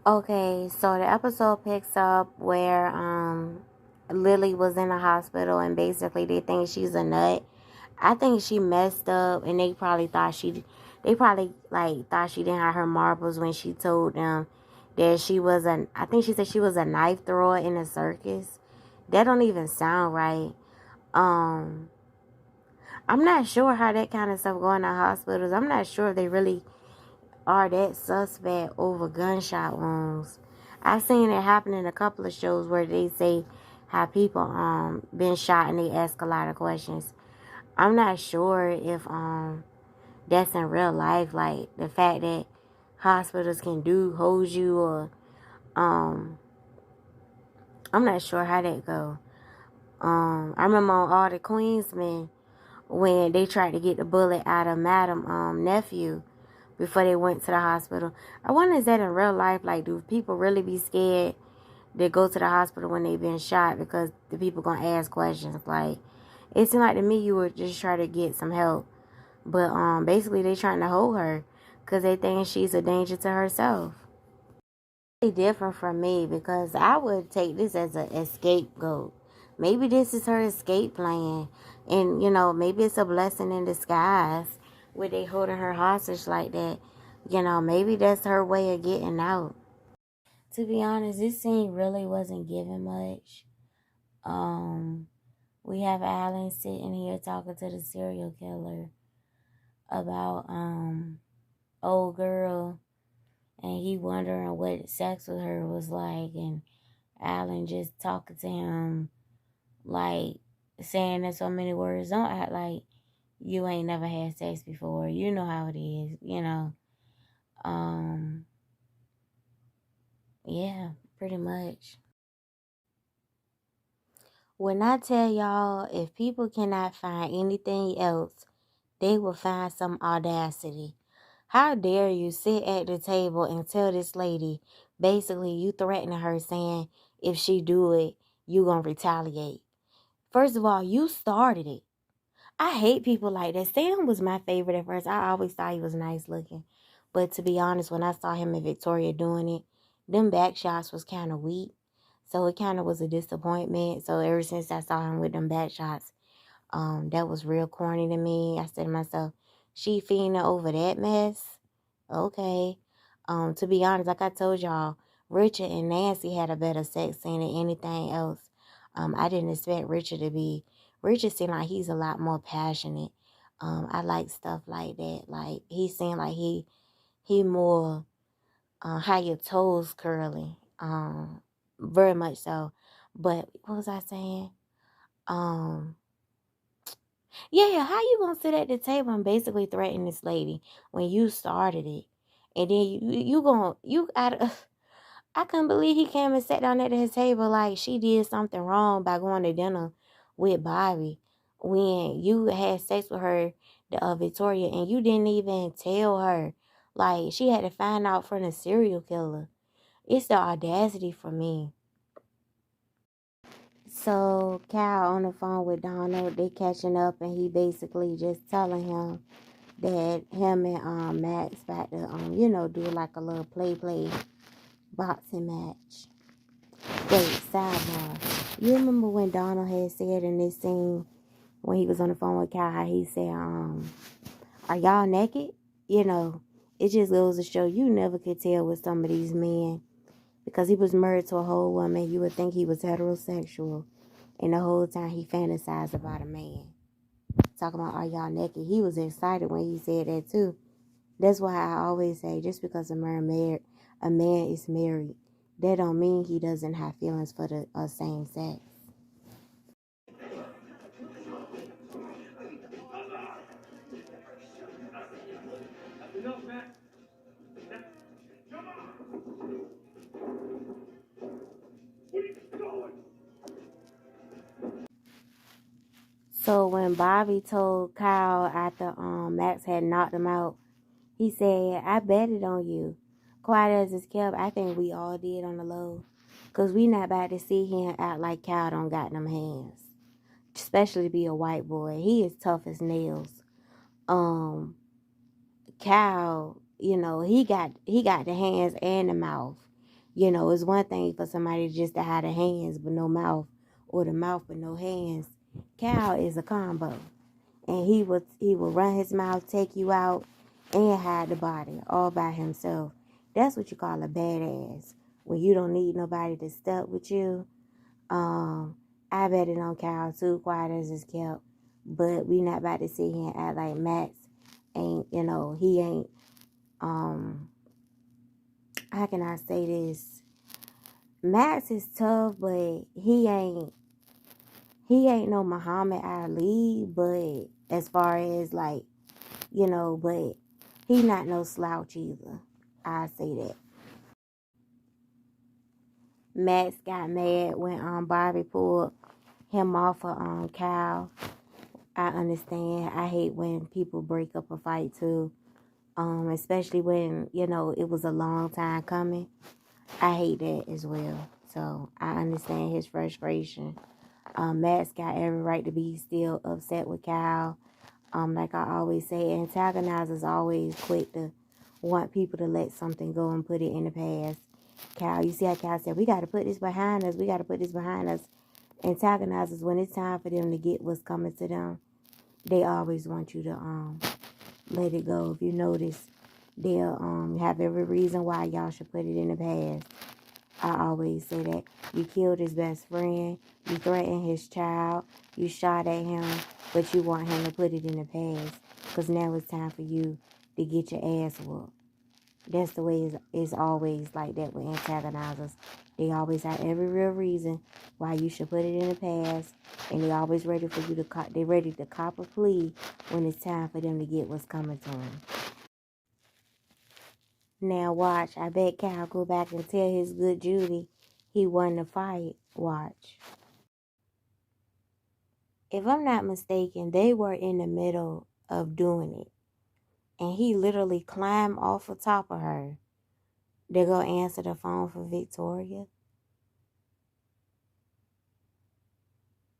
Okay, so the episode picks up where Lily was in the hospital and basically they think she's a nut. I think she messed up and they probably like thought she didn't have her marbles when she told them that I think she said she was a knife thrower in a circus. That don't even sound right. Um I'm not sure how that kind of stuff going to hospitals. I'm not sure if they really are that suspect over gunshot wounds. I've seen it happen in a couple of shows where they say how people been shot and they ask a lot of questions. I'm not sure if that's in real life, like the fact that hospitals can hold you or um I'm not sure how that go. I remember on All the Queensmen when they tried to get the bullet out of Madam nephew before they went to the hospital. I wonder, is that in real life? Like, do people really be scared to go to the hospital when they've been shot because the people gonna ask questions? Like, it seemed like to me you would just try to get some help, but basically they trying to hold her because they think she's a danger to herself. It's different from me because I would take this as a scapegoat. Maybe this is her escape plan, and maybe it's a blessing in disguise where they holding her hostage like that. Maybe that's her way of getting out. To be honest, this scene really wasn't giving much. Um, we have Alan sitting here talking to the serial killer about old girl, and he wondering what sex with her was like, and Alan just talking to him, like saying in so many words, don't act like you ain't never had sex before. You know how it is. Um, yeah, pretty much. When I tell y'all, if people cannot find anything else, they will find some audacity. How dare you sit at the table and tell this lady, basically you threatening her saying if she do it, you gonna retaliate. First of all, you started it. I hate people like that. Sam was my favorite at first. I always thought he was nice looking. But to be honest, when I saw him and Victoria doing it, them back shots was kind of weak. So it kind of was a disappointment. So ever since I saw him with them back shots, that was real corny to me. I said to myself, she fiending over that mess? Okay. To be honest, like I told y'all, Richard and Nancy had a better sex scene than anything else. I didn't expect Richard seemed like he's a lot more passionate. I like stuff like that. Like he seemed like he more how your toes curly. Very much so. But what was I saying? Um yeah, how you gonna sit at the table and basically threaten this lady when you started it? And then you gotta I couldn't believe he came and sat down at his table like she did something wrong by going to dinner with Bobby when you had sex with her, Victoria, and you didn't even tell her. Like, she had to find out from the serial killer. It's the audacity for me. So, Cal on the phone with Donald, they catching up, and he basically just telling him that him and Max about to do like a little play boxing match. Wait, sidebar. You remember when Donald had said in this scene when he was on the phone with Cal, how he said, are y'all naked? It just goes to show you never could tell with some of these men because he was married to a whole woman. You would think he was heterosexual, and the whole time he fantasized about a man. Talking about, are y'all naked? He was excited when he said that too. That's why I always say, just because a man is married, that don't mean he doesn't have feelings for the same sex. So when Bobby told Kyle after Max had knocked him out, he said, I bet it on you. Quiet as it's kept, I think we all did on the low. Because we not about to see him act like Kyle don't got them hands. Especially to be a white boy. He is tough as nails. Kyle, he got the hands and the mouth. It's one thing for somebody just to have the hands but no mouth, or the mouth but no hands. Cal is a combo. And he will run his mouth, take you out, and hide the body all by himself. That's what you call a badass. When you don't need nobody to step with you. I bet it on Cal too, quiet as it's kept. But we not about to sit here and act like Max ain't, he ain't, how can I say this? Max is tough, but he ain't no Muhammad Ali, but as far as like, but he not no slouch either. I say that. Max got mad when Bobby pulled him off of Cal. I understand. I hate when people break up a fight too. Especially when, it was a long time coming. I hate that as well. So I understand his frustration. Max got every right to be still upset with Cal. Like I always say, Antagonize is always quick to want people to let something go and put it in the past. Cal, you see how Cal said, we got to put this behind us. We got to put this behind us. Antagonizers, when it's time for them to get what's coming to them, they always want you to let it go. If you notice, they'll have every reason why y'all should put it in the past. I always say that. You killed his best friend. You threatened his child. You shot at him. But you want him to put it in the past. Because now it's time for you to get your ass whooped. That's the way it's always like that with antagonizers. They always have every real reason why you should put it in the past. And they always ready for you to they ready to cop a plea when it's time for them to get what's coming to them. Now watch, I bet Cal go back and tell his good Judy he won the fight. Watch. If I'm not mistaken, they were in the middle of doing it. And he literally climbed off the top of her to go answer the phone for Victoria.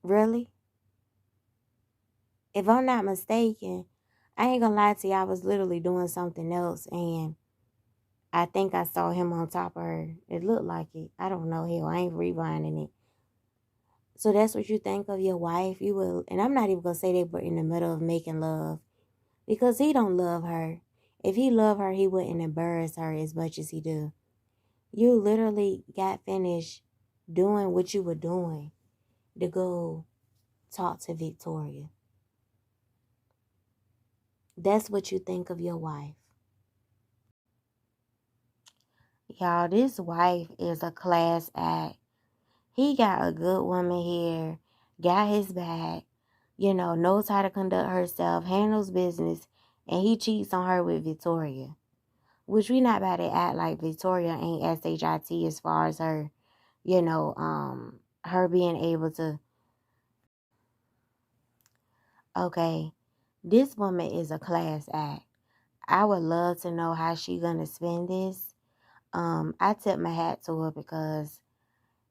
Really? If I'm not mistaken, I ain't gonna lie to you, I was literally doing something else and I think I saw him on top of her. It looked like it. I don't know. Hell, I ain't rewinding it. So that's what you think of your wife. You will, and I'm not even gonna say they were in the middle of making love because he don't love her. If he loved her, he wouldn't embarrass her as much as he do. You literally got finished doing what you were doing to go talk to Victoria. That's what you think of your wife. Y'all, this wife is a class act. He got a good woman here, got his back, knows how to conduct herself, handles business, and he cheats on her with Victoria. Which we not about to act like Victoria ain't SHIT as far as her, her being able to, okay, this woman is a class act. I would love to know how she gonna spend this. I tip my hat to her because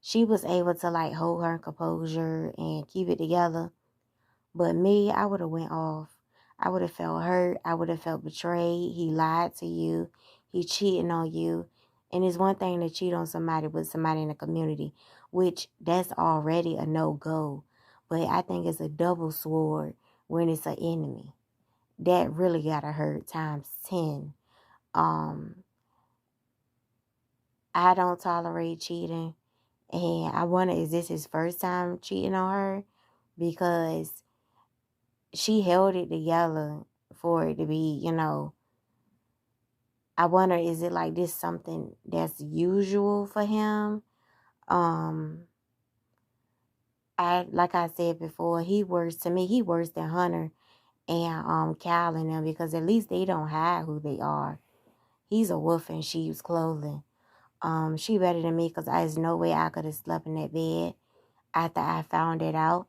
she was able to like hold her composure and keep it together. But me, I would have went off. I would have felt hurt. I would have felt betrayed. He lied to you. He cheating on you. And it's one thing to cheat on somebody with somebody in the community, which that's already a no-go. But I think it's a double sword when it's an enemy. That really gotta hurt times 10. I don't tolerate cheating. And I wonder, is this his first time cheating on her? Because she held it together for it to be, I wonder, is it like this something that's usual for him? Like I said before, he worse than Hunter and Cal and them because at least they don't hide who they are. He's a wolf in sheep's clothing. She better than me because there's no way I could have slept in that bed after I found it out.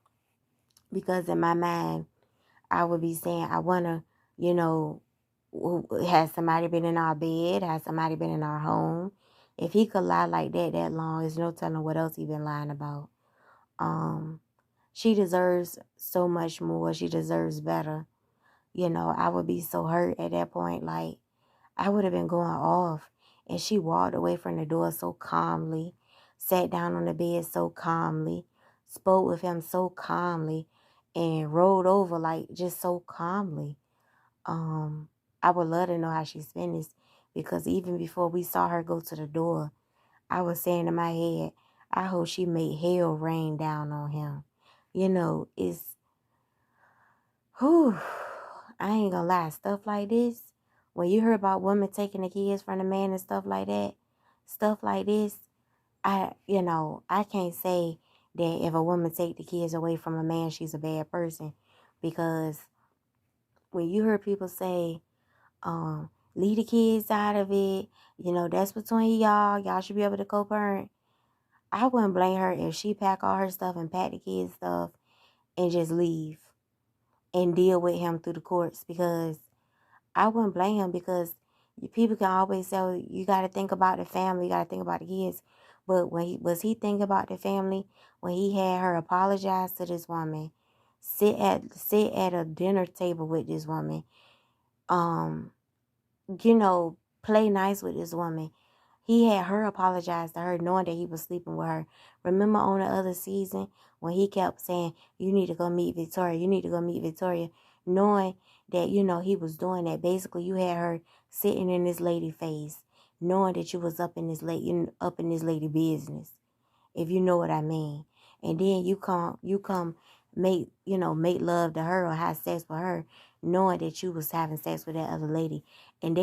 Because in my mind, I would be saying, I wonder, has somebody been in our bed? Has somebody been in our home? If he could lie like that long, there's no telling what else he been lying about. She deserves so much more. She deserves better. I would be so hurt at that point. Like, I would have been going off. And she walked away from the door so calmly, sat down on the bed so calmly, spoke with him so calmly, and rolled over like just so calmly. I would love to know how she's finished, because even before we saw her go to the door, I was saying in my head, I hope she made hell rain down on him. You know, whew, I ain't gonna lie, stuff like this, when you hear about women taking the kids from the man and stuff like that, stuff like this, I can't say that if a woman take the kids away from a man, she's a bad person. Because when you hear people say, leave the kids out of it, that's between y'all should be able to co-parent. I wouldn't blame her if she pack all her stuff and pack the kids' stuff and just leave and deal with him through the courts, because I wouldn't blame him, because people can always say, oh, you got to think about the family, you got to think about the kids. But was he thinking about the family when he had her apologize to this woman, sit at a dinner table with this woman, um, play nice with this woman? He had her apologize to her knowing that he was sleeping with her. Remember on the other season when he kept saying, you need to go meet Victoria, you need to go meet Victoria, knowing that, he was doing that. Basically, you had her sitting in this lady face, knowing that you was up in this lady business, if you know what I mean. And then you come make love to her or have sex with her, knowing that you was having sex with that other lady. And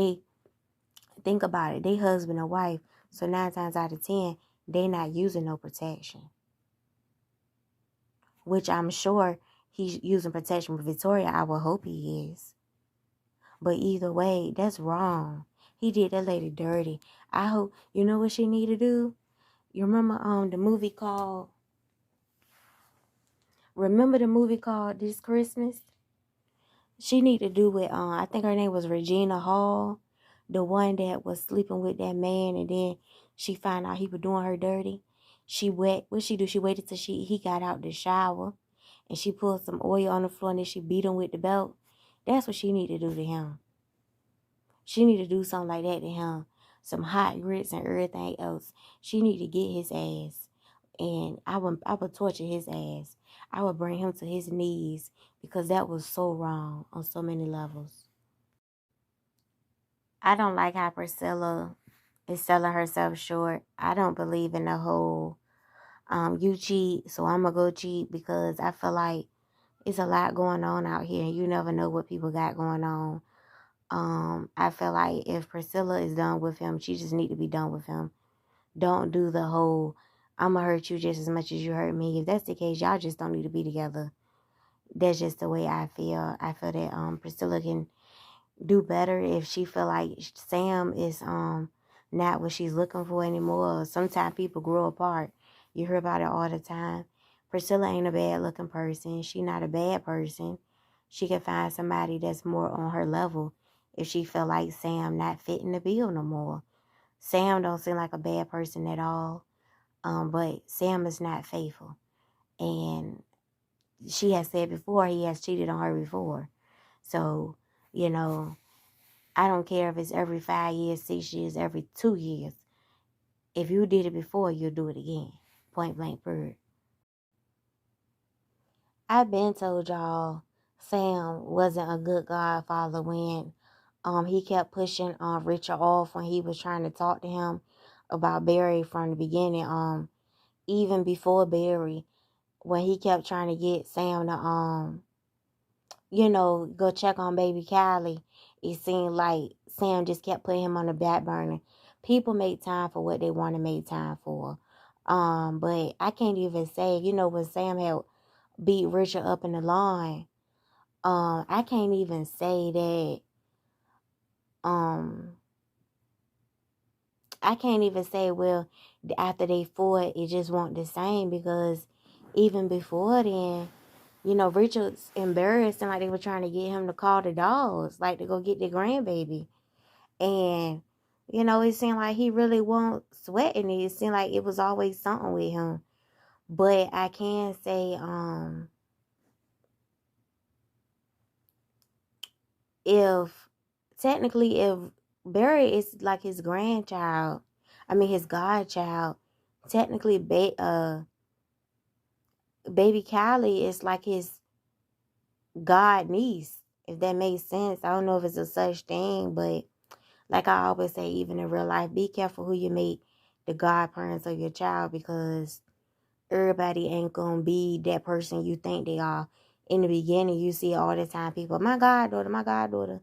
think about it, they husband and wife, so 9 times out of 10, they not using no protection. Which I'm sure he's using protection with Victoria. I would hope he is. But either way, that's wrong. He did that lady dirty. I hope, you know what she need to do? You remember the movie called This Christmas? She need to do it. I think her name was Regina Hall, the one that was sleeping with that man, and then she found out he was doing her dirty. What she do? She waited till he got out the shower, and she pulled some oil on the floor, and then she beat him with the belt. That's what she need to do to him. She need to do something like that to him. Some hot grits and everything else. She need to get his ass. And I would torture his ass. I would bring him to his knees, because that was so wrong on so many levels. I don't like how Priscilla is selling herself short. I don't believe in the whole you cheat, so I'm gonna go cheat, because I feel like it's a lot going on out here, and you never know what people got going on. I feel like if Priscilla is done with him, she just need to be done with him. Don't do the whole, I'm gonna hurt you just as much as you hurt me. If that's the case, y'all just don't need to be together. That's just the way I feel. I feel that Priscilla can do better if she feel like Sam is not what she's looking for anymore. Sometimes people grow apart. You hear about it all the time. Priscilla ain't a bad looking person. She not a bad person. She can find somebody that's more on her level if she feel like Sam not fitting the bill no more. Sam don't seem like a bad person at all. But Sam is not faithful. And she has said before he has cheated on her before. So, I don't care if it's every 5 years, 6 years, every 2 years. If you did it before, you'll do it again. Point blank period. I've been told y'all Sam wasn't a good godfather when he kept pushing Richard off when he was trying to talk to him about Barry from the beginning. Even before Barry, when he kept trying to get Sam to go check on baby Kylie, it seemed like Sam just kept putting him on the back burner. People make time for what they want to make time for. But I can't even say, when Sam had beat Richard up in the lawn, I can't even say that, I can't even say, well, after they fought, it just wasn't the same, because even before then, Richard's embarrassed and like they were trying to get him to call the dogs, like to go get the grandbaby. And, it seemed like he really wasn't sweating it. It seemed like it was always something with him. But I can say, if Barry is like his grandchild. I mean, his godchild. Technically, baby Callie is like his god niece, if that makes sense. I don't know if it's a such thing, but like I always say, even in real life, be careful who you make the godparents of your child, because everybody ain't gonna be that person you think they are. In the beginning, you see all the time people, my goddaughter, my goddaughter.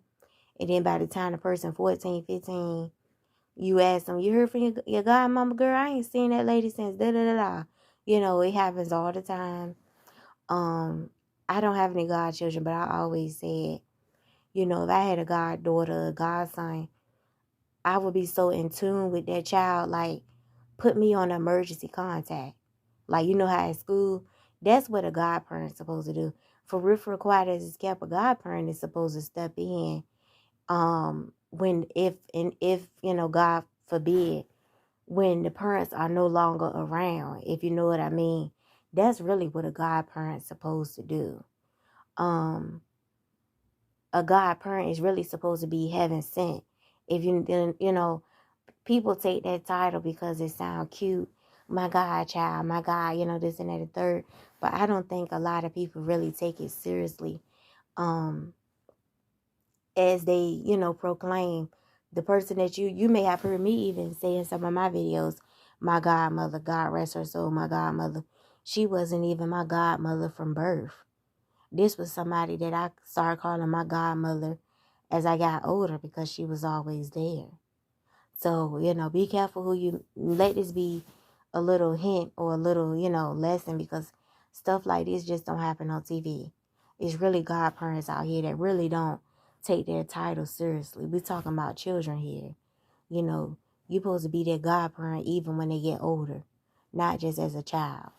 And then by the time the person 14, 15, you ask them, you heard from your godmama, girl? I ain't seen that lady since da da da da. You know, it happens all the time. I don't have any godchildren, but I always said, you know, if I had a goddaughter, a godson, I would be so in tune with that child, like put me on emergency contact. Like, you know how at school, that's what a godparent's supposed to do. For required as it's kept, a godparent is supposed to step in when if you know, God forbid, when the parents are no longer around, if you know what I mean. That's really what a godparent's supposed to do. A godparent is really supposed to be heaven sent. If you know, people take that title because it sounds cute. My godchild, my God, you know, this and that and third. But I don't think a lot of people really take it seriously. As they, you know, proclaim the person that you may have heard me even say in some of my videos, my godmother, God rest her soul, my godmother. She wasn't even my godmother from birth. This was somebody that I started calling my godmother as I got older, because she was always there. So, you know, be careful who you let this be a little hint or a little, you know, lesson, because stuff like this just don't happen on TV. It's really godparents out here that really don't take their title seriously. We're talking about children here. You know, you're supposed to be their godparent even when they get older, not just as a child.